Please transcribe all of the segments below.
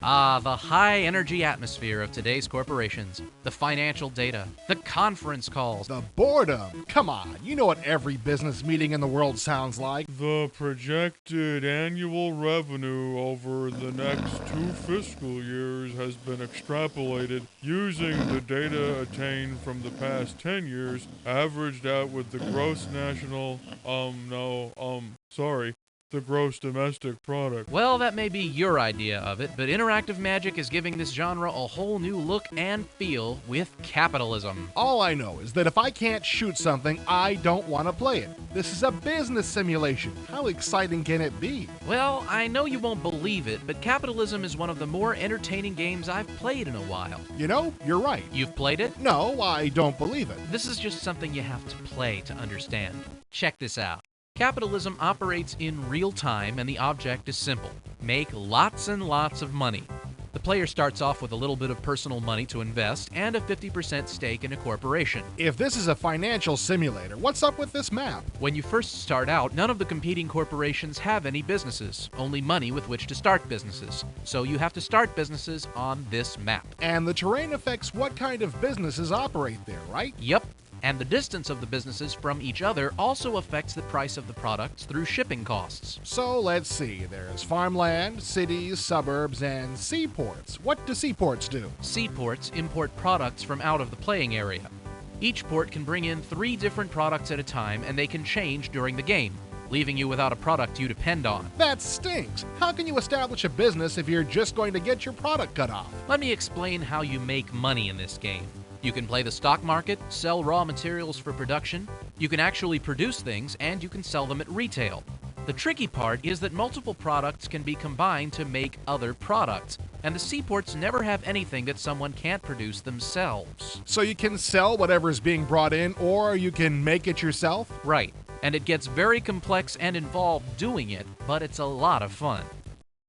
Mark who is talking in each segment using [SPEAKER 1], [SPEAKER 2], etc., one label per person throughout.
[SPEAKER 1] Ah, the high-energy atmosphere of today's corporations, the financial data, the conference calls.
[SPEAKER 2] The boredom. Come on, you know what every business meeting in the world sounds like.
[SPEAKER 3] The projected annual revenue over the next 2 fiscal years has been extrapolated using the data attained from the past 10 years, averaged out with the gross national, the gross domestic product.
[SPEAKER 1] Well, that may be your idea of it, but interactive magic is giving this genre a whole new look and feel with capitalism.
[SPEAKER 2] All I know is that if I can't shoot something, I don't want to play it. This is a business simulation. How exciting can it be?
[SPEAKER 1] Well, I know you won't believe it, but Capitalism is one of the more entertaining games I've played in a while.
[SPEAKER 2] You know, you're right.
[SPEAKER 1] You've played it?
[SPEAKER 2] No, I don't believe it.
[SPEAKER 1] This is just something you have to play to understand. Check this out. Capitalism operates in real time and the object is simple. Make lots and lots of money. The player starts off with a little bit of personal money to invest and a 50% stake in a corporation.
[SPEAKER 2] If this is a financial simulator, what's up with this map?
[SPEAKER 1] When you first start out, none of the competing corporations have any businesses, only money with which to start businesses. So you have to start businesses on this map.
[SPEAKER 2] And the terrain affects what kind of businesses operate there, right?
[SPEAKER 1] Yep. And the distance of the businesses from each other also affects the price of the products through shipping costs.
[SPEAKER 2] So let's see, there's farmland, cities, suburbs, and seaports. What do seaports do?
[SPEAKER 1] Seaports import products from out of the playing area. Each port can bring in 3 different products at a time, and they can change during the game, leaving you without a product you depend on.
[SPEAKER 2] That stinks! How can you establish a business if you're just going to get your product cut off?
[SPEAKER 1] Let me explain how you make money in this game. You can play the stock market, sell raw materials for production, you can actually produce things, and you can sell them at retail. The tricky part is that multiple products can be combined to make other products, and the seaports never have anything that someone can't produce themselves.
[SPEAKER 2] So you can sell whatever's being brought in, or you can make it yourself?
[SPEAKER 1] Right, and it gets very complex and involved doing it, but it's a lot of fun.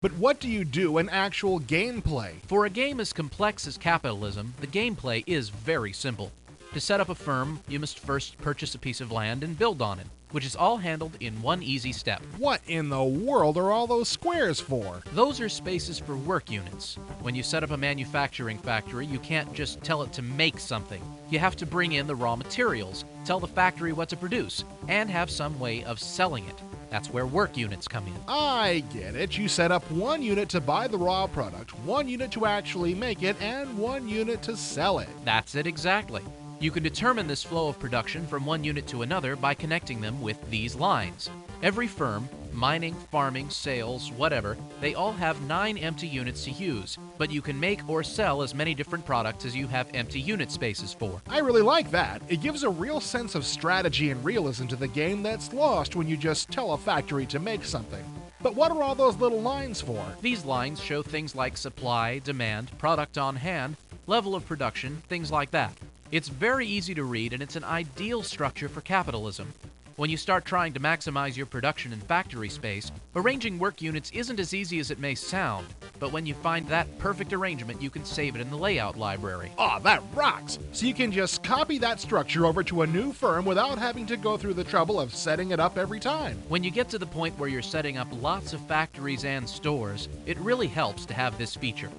[SPEAKER 2] But what do you do in actual gameplay?
[SPEAKER 1] For a game as complex as Capitalism, the gameplay is very simple. To set up a firm, you must first purchase a piece of land and build on it, which is all handled in one easy step.
[SPEAKER 2] What in the world are all those squares for?
[SPEAKER 1] Those are spaces for work units. When you set up a manufacturing factory, you can't just tell it to make something. You have to bring in the raw materials, tell the factory what to produce, and have some way of selling it. That's where work units come in.
[SPEAKER 2] I get it. You set up one unit to buy the raw product, one unit to actually make it, and one unit to sell it.
[SPEAKER 1] That's it exactly. You can determine this flow of production from one unit to another by connecting them with these lines. Every firm, mining, farming, sales, whatever, they all have 9 empty units to use, but you can make or sell as many different products as you have empty unit spaces for.
[SPEAKER 2] I really like that. It gives a real sense of strategy and realism to the game that's lost when you just tell a factory to make something. But what are all those little lines for?
[SPEAKER 1] These lines show things like supply, demand, product on hand, level of production, things like that. It's very easy to read, and it's an ideal structure for capitalism. When you start trying to maximize your production and factory space, arranging work units isn't as easy as it may sound, but when you find that perfect arrangement, you can save it in the layout library.
[SPEAKER 2] Aw, that rocks! So you can just copy that structure over to a new firm without having to go through the trouble of setting it up every time.
[SPEAKER 1] When you get to the point where you're setting up lots of factories and stores, it really helps to have this feature.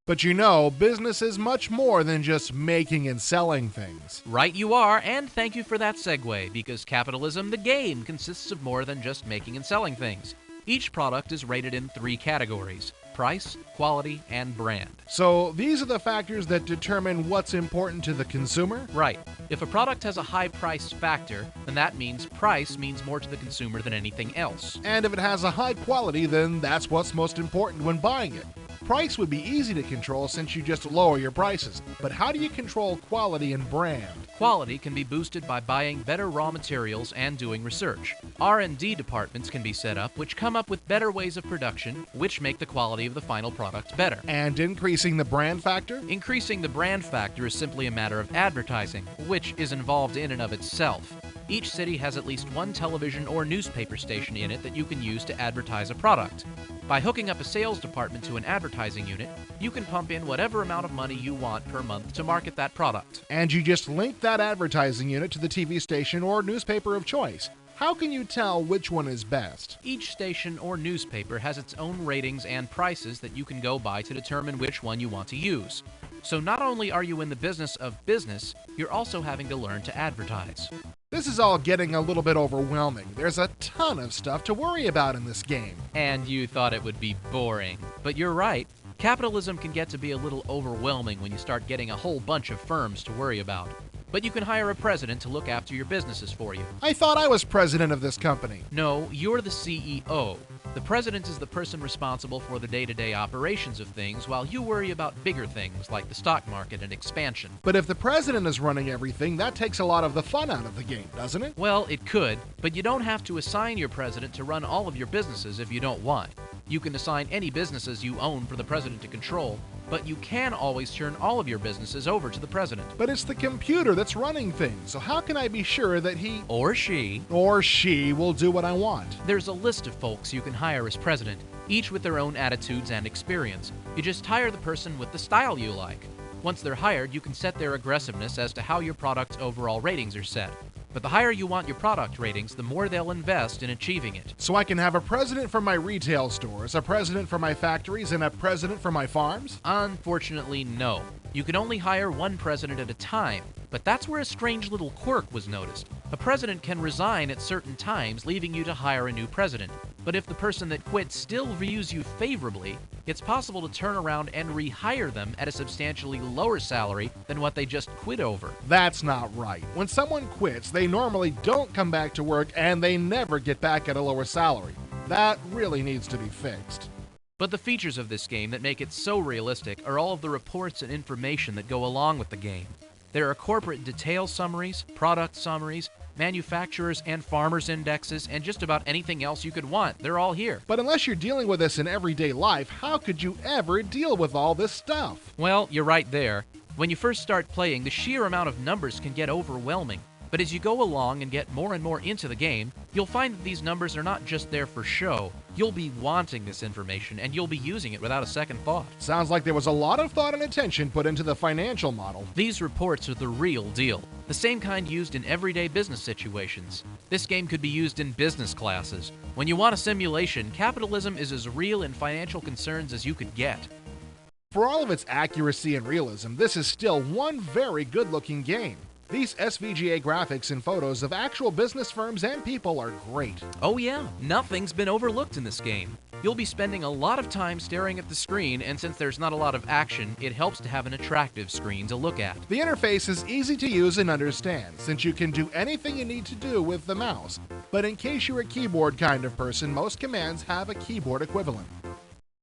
[SPEAKER 2] But you know, business is much more than just making and selling things.
[SPEAKER 1] Right you are, and thank you for that segue, because Capitalism, the game, consists of more than just making and selling things. Each product is rated in 3 categories: price, quality, and brand.
[SPEAKER 2] So these are the factors that determine what's important to the consumer?
[SPEAKER 1] Right. If a product has a high price factor, then that means price means more to the consumer than anything else.
[SPEAKER 2] And if it has a high quality, then that's what's most important when buying it. Price would be easy to control since you just lower your prices. But how do you control quality and brand?
[SPEAKER 1] Quality can be boosted by buying better raw materials and doing research. R&D departments can be set up which come up with better ways of production, which make the quality of the final product better.
[SPEAKER 2] And increasing the brand factor?
[SPEAKER 1] Increasing the brand factor is simply a matter of advertising, which is involved in and of itself. Each city has at least one television or newspaper station in it that you can use to advertise a product. By hooking up a sales department to an advertising unit, you can pump in whatever amount of money you want per month to market that product.
[SPEAKER 2] And you just link that advertising unit to the TV station or newspaper of choice. How can you tell which one is best?
[SPEAKER 1] Each station or newspaper has its own ratings and prices that you can go by to determine which one you want to use. So not only are you in the business of business, you're also having to learn to advertise.
[SPEAKER 2] This is all getting a little bit overwhelming. There's a ton of stuff to worry about in this game.
[SPEAKER 1] And you thought it would be boring. But you're right. Capitalism can get to be a little overwhelming when you start getting a whole bunch of firms to worry about. But you can hire a president to look after your businesses for you.
[SPEAKER 2] I thought I was president of this company.
[SPEAKER 1] No, you're the CEO. The president is the person responsible for the day-to-day operations of things, while you worry about bigger things like the stock market and expansion.
[SPEAKER 2] But if the president is running everything, that takes a lot of the fun out of the game, doesn't it?
[SPEAKER 1] Well, it could, but you don't have to assign your president to run all of your businesses if you don't want. You can assign any businesses you own for the president to control, but you can always turn all of your businesses over to the president.
[SPEAKER 2] But it's the computer that's running things, so how can I be sure that he
[SPEAKER 1] Or she
[SPEAKER 2] will do what I want?
[SPEAKER 1] There's a list of folks you can hire as president, each with their own attitudes and experience. You just hire the person with the style you like. Once they're hired, you can set their aggressiveness as to how your product's overall ratings are set. But the higher you want your product ratings, the more they'll invest in achieving it.
[SPEAKER 2] So I can have a president for my retail stores, a president for my factories, and a president for my farms?
[SPEAKER 1] Unfortunately, no. You can only hire one president at a time, but that's where a strange little quirk was noticed. A president can resign at certain times, leaving you to hire a new president. But if the person that quit still views you favorably, it's possible to turn around and rehire them at a substantially lower salary than what they just quit over.
[SPEAKER 2] That's not right. When someone quits, they normally don't come back to work and they never get back at a lower salary. That really needs to be fixed.
[SPEAKER 1] But the features of this game that make it so realistic are all of the reports and information that go along with the game. There are corporate detail summaries, product summaries, manufacturers and farmers indexes, and just about anything else you could want. They're all here.
[SPEAKER 2] But unless you're dealing with this in everyday life, how could you ever deal with all this stuff?
[SPEAKER 1] Well, you're right there. When you first start playing, the sheer amount of numbers can get overwhelming. But as you go along and get more and more into the game, you'll find that these numbers are not just there for show. You'll be wanting this information, and you'll be using it without a second thought.
[SPEAKER 2] Sounds like there was a lot of thought and attention put into the financial model.
[SPEAKER 1] These reports are the real deal, the same kind used in everyday business situations. This game could be used in business classes. When you want a simulation, capitalism is as real in financial concerns as you could get.
[SPEAKER 2] For all of its accuracy and realism, this is still one very good-looking game. These SVGA graphics and photos of actual business firms and people are great.
[SPEAKER 1] Oh yeah, nothing's been overlooked in this game. You'll be spending a lot of time staring at the screen, and since there's not a lot of action, it helps to have an attractive screen to look at.
[SPEAKER 2] The interface is easy to use and understand, since you can do anything you need to do with the mouse. But in case you're a keyboard kind of person, most commands have a keyboard equivalent.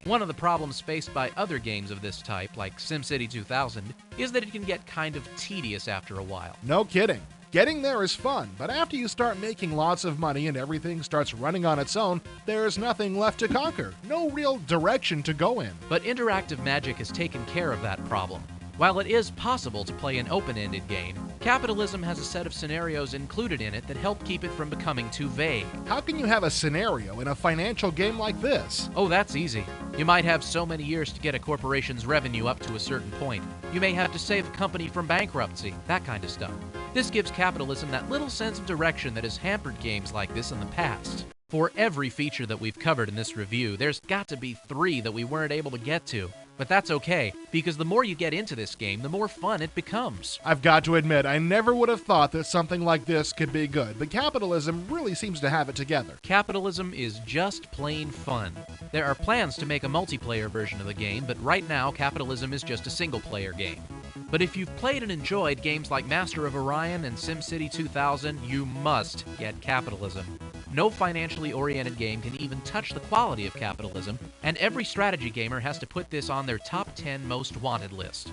[SPEAKER 1] One of the problems faced by other games of this type, like SimCity 2000, is that it can get kind of tedious after a while.
[SPEAKER 2] No kidding. Getting there is fun, but after you start making lots of money and everything starts running on its own, there's nothing left to conquer. No real direction to go in.
[SPEAKER 1] But Interactive Magic has taken care of that problem. While it is possible to play an open-ended game, Capitalism has a set of scenarios included in it that help keep it from becoming too vague.
[SPEAKER 2] How can you have a scenario in a financial game like this?
[SPEAKER 1] Oh, that's easy. You might have so many years to get a corporation's revenue up to a certain point. You may have to save a company from bankruptcy, that kind of stuff. This gives Capitalism that little sense of direction that has hampered games like this in the past. For every feature that we've covered in this review, there's got to be 3 that we weren't able to get to. But that's okay, because the more you get into this game, the more fun it becomes.
[SPEAKER 2] I've got to admit, I never would have thought that something like this could be good, but Capitalism really seems to have it together.
[SPEAKER 1] Capitalism is just plain fun. There are plans to make a multiplayer version of the game, but right now, Capitalism is just a single-player game. But if you've played and enjoyed games like Master of Orion and SimCity 2000, you must get Capitalism. No financially oriented game can even touch the quality of Capitalism, and every strategy gamer has to put this on their top 10 most wanted list.